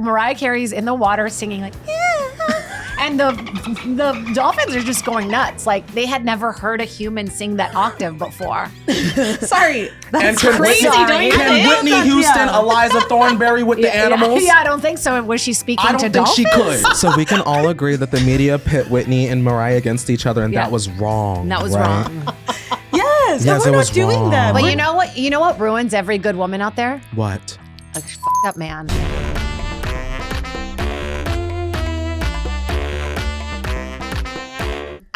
Mariah Carey's in the water singing like, and the Dolphins are just going nuts. Like they had never heard a human sing that octave before. Sorry, that's crazy. Can Whitney Houston, Eliza Thornberry with the animals? Yeah, I don't think so. Was she speaking to Dolphins? I don't think she could. So we can all agree that the media pit Whitney and Mariah against each other, and that was wrong. That was wrong. Yes, we're not doing that. But you know what? You know what ruins every good woman out there? What? A f***ed up man.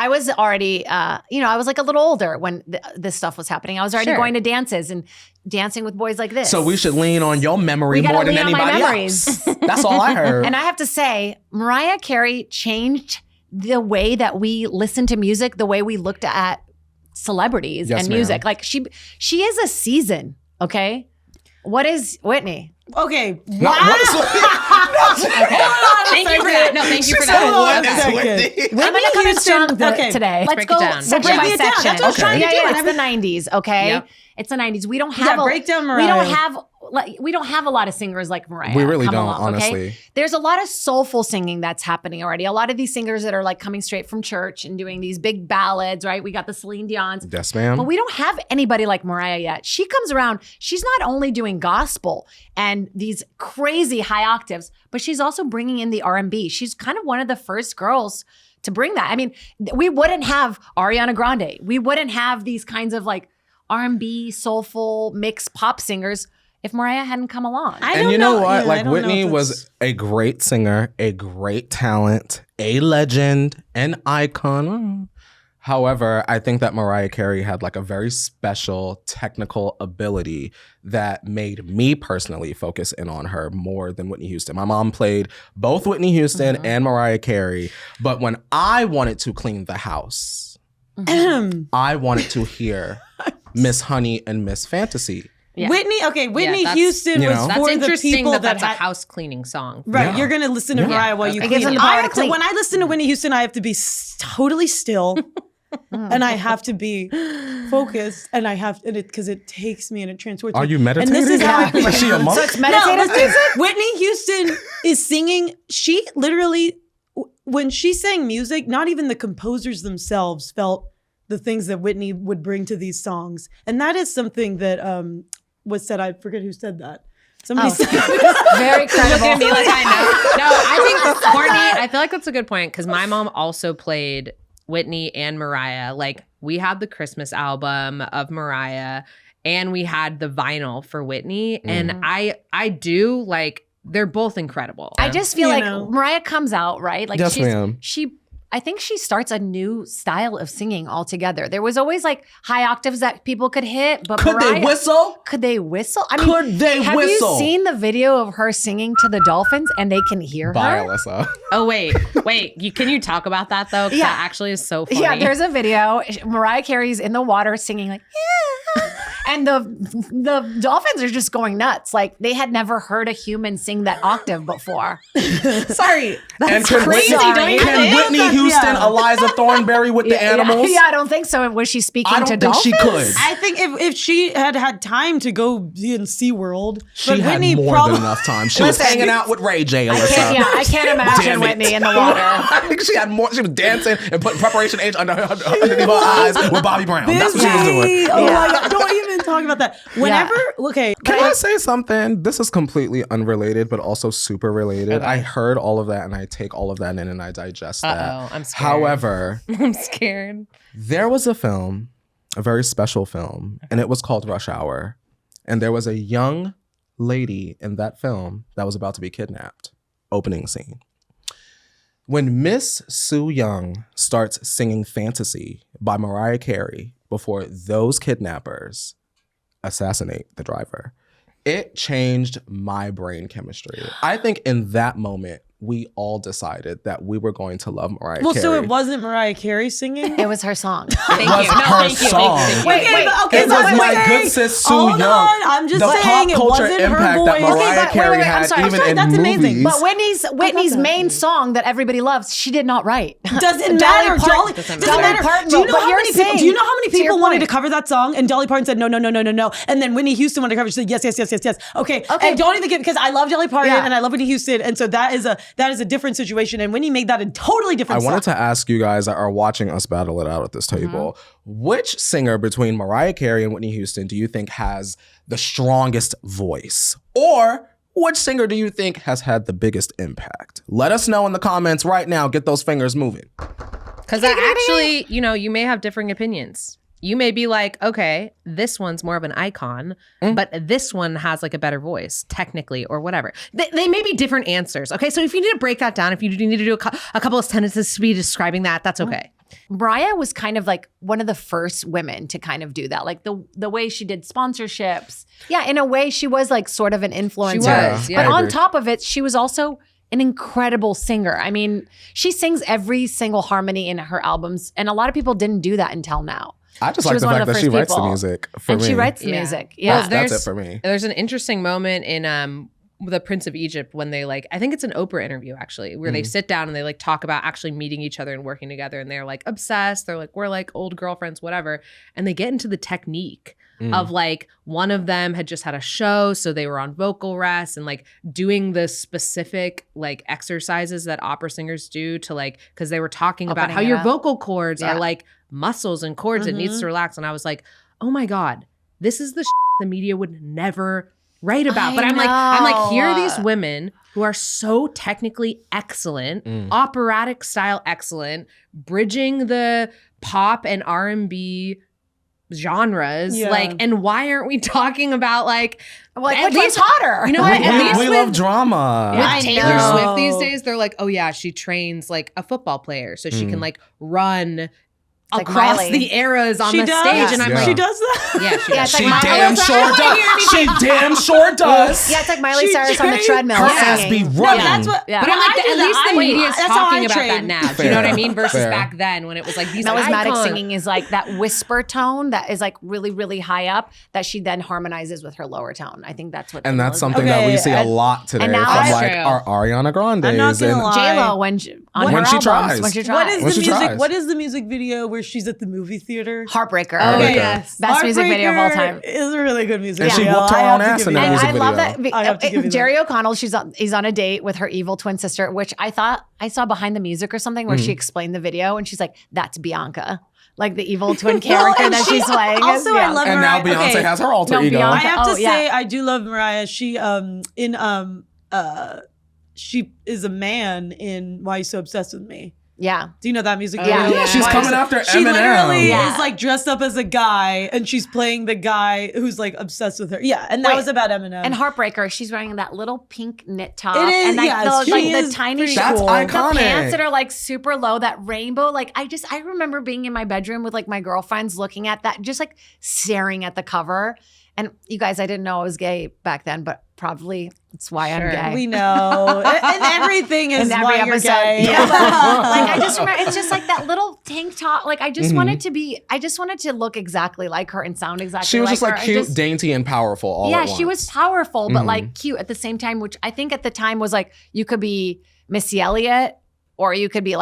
I was already, I was like a little older when this stuff was happening. I was already going to dances and dancing with boys like this. So we should lean on your memory more than anybody else. That's all I heard. And I have to say, Mariah Carey changed the way that we listen to music, the way we looked at celebrities and music. Like she is a season, okay? What is Whitney? Okay. Wow. Thank you for that. No, thank you for that. I'm going to come in strong today. Let's go section by section. That's what I'm trying to do. It's the 90s, okay? Yep. It's the 90s. We don't have break down Mariah. We don't have a lot of singers like Mariah. We really don't, honestly. Okay? There's a lot of soulful singing that's happening already. A lot of these singers that are like coming straight from church and doing these big ballads, right? We got the Celine Dion's. Yes, ma'am. But we don't have anybody like Mariah yet. She comes around. She's not only doing gospel and these crazy high octaves, but she's also bringing in the R&B. She's kind of one of the first girls to bring that. I mean, we wouldn't have Ariana Grande. We wouldn't have these kinds of like R&B, soulful, mixed pop singers if Mariah hadn't come along. And you know what? Like Whitney was a great singer, a great talent, a legend, an icon. However, I think that Mariah Carey had like a very special technical ability that made me personally focus in on her more than Whitney Houston. My mom played both Whitney Houston and Mariah Carey, but when I wanted to clean the house, I wanted to hear Miss Honey and Miss Fantasy. Yeah. Whitney Houston was for the people that's a house cleaning song. Right, you're going to listen to Mariah while you clean. When I listen to Whitney Houston, I have to be totally still. And I have to be focused, and because it takes me and it transports me. Are you meditating? And this is how is she a monk? So it's meditative music? Whitney Houston is singing. She literally, when she sang music, not even the composers themselves felt the things that Whitney would bring to these songs. And that is something that was said. I forget who said that. Somebody said very credible. Look at me like I know. No, I think Courtney, I feel like that's a good point because my mom also played Whitney and Mariah. Like we had the Christmas album of Mariah and we had the vinyl for Whitney. And I do like, they're both incredible. I just feel like Mariah comes out, right? Like yes, ma'am. I think she starts a new style of singing altogether. There was always like high octaves that people could hit, but Mariah, they whistle? Could they whistle? I mean, have you seen the video of her singing to the Dolphins and they can hear her? Alyssa. Oh, wait. Can you talk about that though? Because that actually is so funny. Yeah, there's a video. Mariah Carey's in the water singing like, and the Dolphins are just going nuts. Like they had never heard a human sing that octave before. Sorry. That's crazy. Can Whitney Houston, Eliza Thornberry with the animals? Yeah, I don't think so. Was she speaking to Dolphins? I don't think she could. I think if she had time to go be in SeaWorld, she had more than enough time. She was hanging out with Ray J. Alyssa. I can't imagine Whitney in the water. I think she had more. She was dancing and putting Preparation H underneath her eyes with Bobby Brown. That's what she was doing. Oh my God, don't even talk about that. Whenever, okay. Can I say something? This is completely unrelated, but also super related. Okay. I heard all of that and I take all of that in and I digest that. I'm scared. However, I'm scared. There was a film, a very special film, and it was called Rush Hour. And there was a young lady in that film that was about to be kidnapped. Opening scene. When Miss Sue Young starts singing Fantasy by Mariah Carey before those kidnappers assassinate the driver, it changed my brain chemistry. I think in that moment, we all decided that we were going to love Mariah Well, Carey. so it wasn't Mariah Carey singing? It was her song. Thank was you. No, her thank you. song. Thank you. Okay, It was my good sis Sue Hold Young. on, I'm just the saying pop it culture wasn't her impact that voice. Mariah but Carey wait, I'm had, sorry, even in that's amazing. movies. But Whitney's main song that everybody loves, she did not write. Doesn't matter. Dolly Doesn't Dolly matter. Parton Do you wrote, know but how you're many people? saying- Do you know how many to your people wanted to point. cover that song? And Dolly Parton said no. And then Whitney Houston wanted to cover it. She said yes. Okay. And don't even get, because I love Dolly Parton and I love Whitney Houston, and so that is a different situation. And Whitney made that a totally different I song. wanted to ask you guys that are watching us battle it out at this table, which singer between Mariah Carey and Whitney Houston do you think has the strongest voice? Or which singer do you think has had the biggest impact? Let us know in the comments right now. Get those fingers moving. Because actually, you may have differing opinions. You may be like, okay, this one's more of an icon, but this one has like a better voice, technically, or whatever. They may be different answers. Okay, so if you need to break that down, if you need to do a couple of sentences to be describing that, that's okay. Mariah was kind of like one of the first women to kind of do that. Like the way she did sponsorships. Yeah, in a way, she was like sort of an influencer. She was, yeah. But I on agree. top of it, she was also an incredible singer. I mean, she sings every single harmony in her albums, and a lot of people didn't do that until now. I just She like was the one fact of the that she first writes the people. music for And me. she writes the Yeah. music. Yeah. That's it for me. There's an interesting moment in the Prince of Egypt when they I think it's an Oprah interview actually, where they sit down and they talk about actually meeting each other and working together, and they're like obsessed. They're like, we're like old girlfriends, whatever. And they get into the technique of one of them had just had a show, so they were on vocal rest and doing the specific exercises that opera singers do to because they were talking about Opening how it your up. vocal cords Yeah. are muscles and cords. It needs to relax. And I was like, oh my God, this is the the media would never write about. But I'm like, here are these women who are so technically excellent, operatic style excellent, bridging the pop and R&B genres. Yeah. And why aren't we talking about at which least one's hotter? You know what? At least we with- love drama. With I Taylor know. Swift these days, they're like, oh yeah, she trains a football player so she can run like across Miley. the eras on She the does? stage. And I'm Yeah. like, She does that? yeah, she Yeah, does. it's like She Miley. damn sure does. She damn sure does. Yeah, it's like Miley She Cyrus on the trained treadmill Her ass be singing. running. That's what. Yeah. But I'm like, I do at that. least the I- media is that's how talking I about that train. now. Do you know what I mean? Versus Fair. back then when it was these Melismatic icons. singing is that whisper tone that is really, really high up that she then harmonizes with her lower tone. I think that's what. And that's Melismatic- something that we Okay, see a lot today and now- from That's true. our Ariana Grande's. I'm not gonna and lie. J-Lo when When she tries. When she What tries. is When the she music? tries. What is the music video where she's at the movie theater? Heartbreaker. Okay, yes. Best music video of all time. Is a really good music And she video. whooped her I have own to ass give in you that And music I love video. that. I have to give you that. Jerry O'Connell, he's on a date with her evil twin sister, which I thought I saw behind the music or something where she explained the video and she's like, that's Bianca. Like the evil twin character and that she- she's playing. also, is I Bianca. love And now Mariah- Beyonce okay. has her alter No, ego. Beyonce- I have to Oh, yeah. say, I do love Mariah. She is a man in Why You So Obsessed With Me. Yeah. Do you know that music Yeah. video? Yeah, she's Why coming You So- after She Eminem. literally Yeah. is dressed up as a guy, and she's playing the guy who's obsessed with her. Yeah, and that Wait. was about Eminem. And Heartbreaker, she's wearing that little pink knit top. It is, and yes, she the is tiny pretty That's cool. iconic. The pants that are super low, that rainbow. I remember being in my bedroom with my girlfriends looking at that, just staring at the cover. And you guys, I didn't know I was gay back then, but probably it's why Sure. I'm gay. we know, and everything is In every why you're episode. gay. Yeah. I just remember it's just that little tank top. I just wanted to look exactly like her and sound exactly She was like just her. and cute, dainty, and powerful all yeah, at she once. was powerful, but cute at the same time, which I think at the time was you could be Missy Elliott or you could be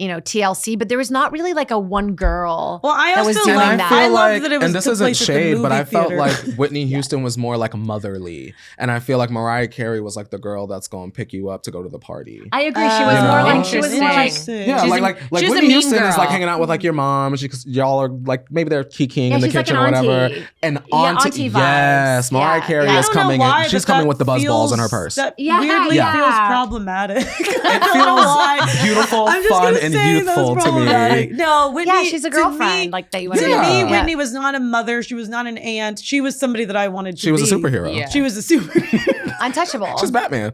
TLC, but there was not really a one girl. Well, I that was also doing love that. I I feel love like, that it was and this took isn't place at the shade, but movie I felt theater. like Whitney Houston was more motherly, and I feel like Mariah Carey was the girl that's going to pick you up to go to the party. I agree. She was You more know? she was more Interesting. Yeah, She's like a- she's a Whitney mean Houston is girl. hanging out with your mom, and y'all are maybe they're kikiing in the she's like kitchen an or whatever. auntie. And Yeah, auntie, auntie vibes. yes, Mariah Yeah, Carey yeah. I is don't know coming. why, She's but coming that with the buzz balls in her feels- purse. That Yeah, weirdly yeah. feels problematic. I It don't know why. feels beautiful, I'm just fun, gonna and say that's youthful to problematic. me. No, Whitney. Yeah, she's a to girlfriend me- that you want To to be. me, Yeah. Whitney was not a mother. She was not an aunt. She was somebody that I wanted to be. She was a superhero. Yeah. She was a superhero. Untouchable. She's Batman.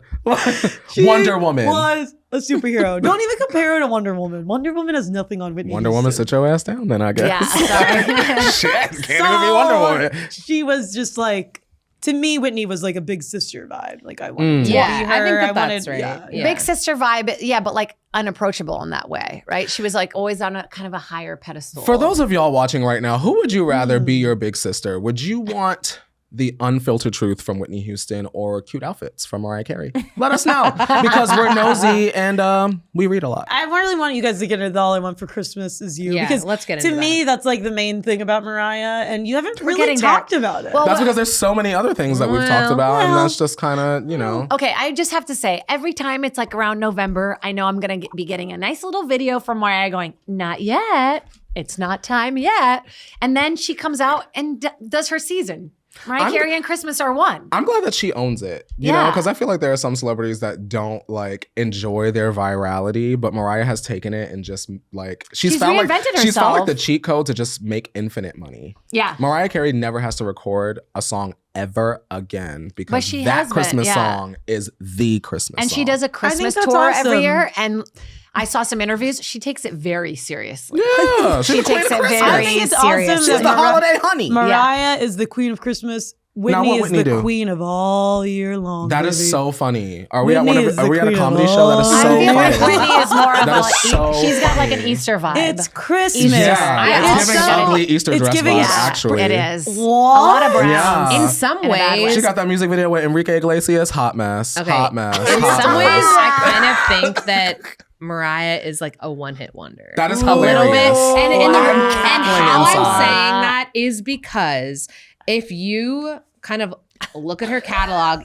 She Wonder Woman. was a superhero. Don't even compare her to Wonder Woman. Wonder Woman has nothing on Whitney Wonder Woman, Houston. sit your ass down then, I guess. Yeah, sorry. Shit, can't even be Wonder Woman. She was just to me, Whitney was like a big sister vibe. Like I wanted to be Yeah, her. I think I that's wanted, right. Yeah. Big sister vibe, yeah, but like unapproachable in that way, right? She was like always on a kind of a higher pedestal. For those of y'all watching right now, who would you rather be your big sister? Would you want the unfiltered truth from Whitney Houston or cute outfits from Mariah Carey? Let us know because we're nosy and we read a lot. I really want you guys to get into the All I Want for Christmas Is You. Yeah, because let's get to into me, that's like the main thing about Mariah, and you haven't really getting talked about it. Well, That's because there's so many other things that we've talked about, and that's just kind of, you know. Okay, I just have to say, every time it's like around November, I know I'm going to be getting a nice little video from Mariah going, not yet. It's not time yet. And then she comes out and does her season. Mariah Carey and Christmas are one. I'm glad that she owns it, you know, because I feel like there are some celebrities that don't like enjoy their virality, but Mariah has taken it and just like she's found like reinvented she's found like herself. the cheat code to just make infinite money. Yeah. Mariah Carey never has to record a song ever again because she that has been, Christmas yeah. song is the Christmas And song. she does a Christmas that's tour awesome. every year. And I saw some interviews. She takes it very seriously. Yeah, She takes it I very think it's awesome seriously. She's the holiday honey. Mariah is the queen of Christmas. Whitney what is Whitney the do? queen of all year long. That baby. is so funny. Are we at Whitney one is of, are the we at a queen of comedy show? That is all- so I feel like funny. Whitney is more of That a, is so she's got like an funny. Easter vibe. It's Christmas. Yeah, it's giving ugly Easter it's dress giving- vibes, Yeah, actually. It is. What? A lot of browns. Yeah. In some In a bad way. ways, She got that music video with Enrique Iglesias, Hot Mess. Okay. Hot Mess. in Hot some Mess. ways, I kind of think that Mariah is like a one-hit wonder. That is A little bit. hilarious. And I'm how cackling I'm inside. saying that is because if you kind of look at her catalog,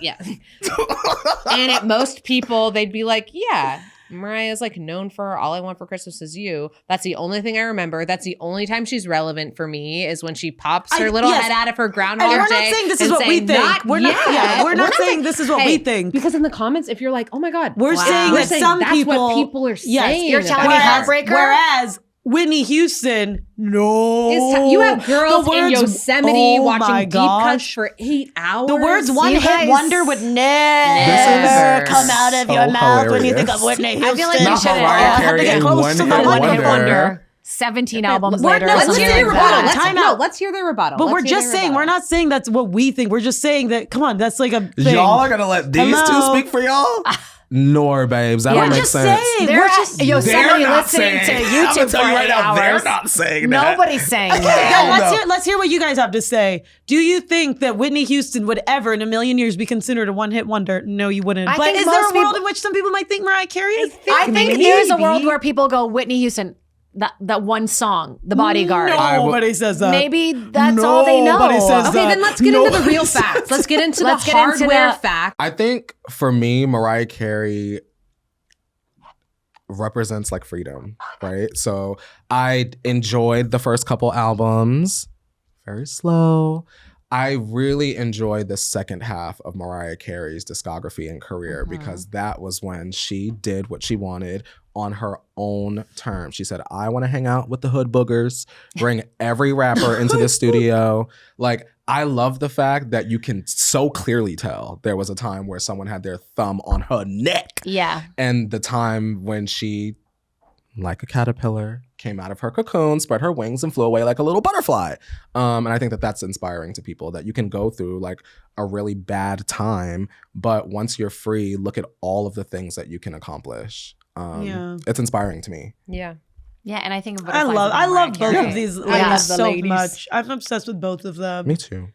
and most people, they'd be like, yeah, Mariah's like known for All I Want for Christmas Is You. That's the only thing I remember. That's the only time she's relevant for me is when she pops her little yes. head out of her And Groundhog we're not Day saying this is and what we saying, think. "Not We're not. yet." Yeah, we're not saying this is what we Hey, think. Because in the comments, if you're like, oh my God, We're saying that some that's people. what people are saying. You're telling me about her. Heartbreaker? Whereas Whitney Houston, no. You have girls The in words, Yosemite oh my watching deep gosh. cuts for 8 hours. The words one You hit guys- wonder would Never never come out of so your mouth when you think of hilarious. Whitney Houston. I feel like you Not should Mariah have Carey get and close one to hit the one hit wonder. wonder. 17 albums later. or Let's something hear the like rebuttal. that. Time out. Let's hear the rebuttal. But Let's we're hear just the saying, rebuttal. we're not saying that's what we think. We're just saying that, come on, that's like a thing. Y'all are going to let these Hello? two speak for y'all? Nor, babes. That Yeah. don't We're make just sense. saying. They're We're at just. Yosemite not listening to saying- I'm YouTube gonna for tell you right 8 now, they're hours. not saying that. Nobody's saying Okay, that. guys, let's hear what you guys have to say. Do you think that Whitney Houston would ever in a million years be considered a one-hit wonder? No, you wouldn't. I But think is there a most world people- in which some people might think Mariah Carey is? I think maybe. there's a world where people go, Whitney Houston, that one song, The Bodyguard. Nobody says that. Maybe that's all they know. Nobody says Okay, that. then let's get into the Nobody real says facts. Let's get into Let's the get into hardware the- facts. I think for me, Mariah Carey represents like freedom, right? So I enjoyed the first couple albums, very slow. I really enjoyed the second half of Mariah Carey's discography and career because that was when she did what she wanted on her own terms. She said, I want to hang out with the hood boogers, bring every rapper into the studio. Like, I love the fact that you can so clearly tell there was a time where someone had their thumb on her neck. Yeah. And the time when she, like a caterpillar, came out of her cocoon, spread her wings, and flew away like a little butterfly. And I think that that's inspiring to people, that you can go through like a really bad time, but once you're free, look at all of the things that you can accomplish. It's inspiring to me. Yeah. Yeah, and I think of I Butterflies love with Mariah both Carey. of these Yeah. ladies The so ladies. much. I'm obsessed with both of them. Me too.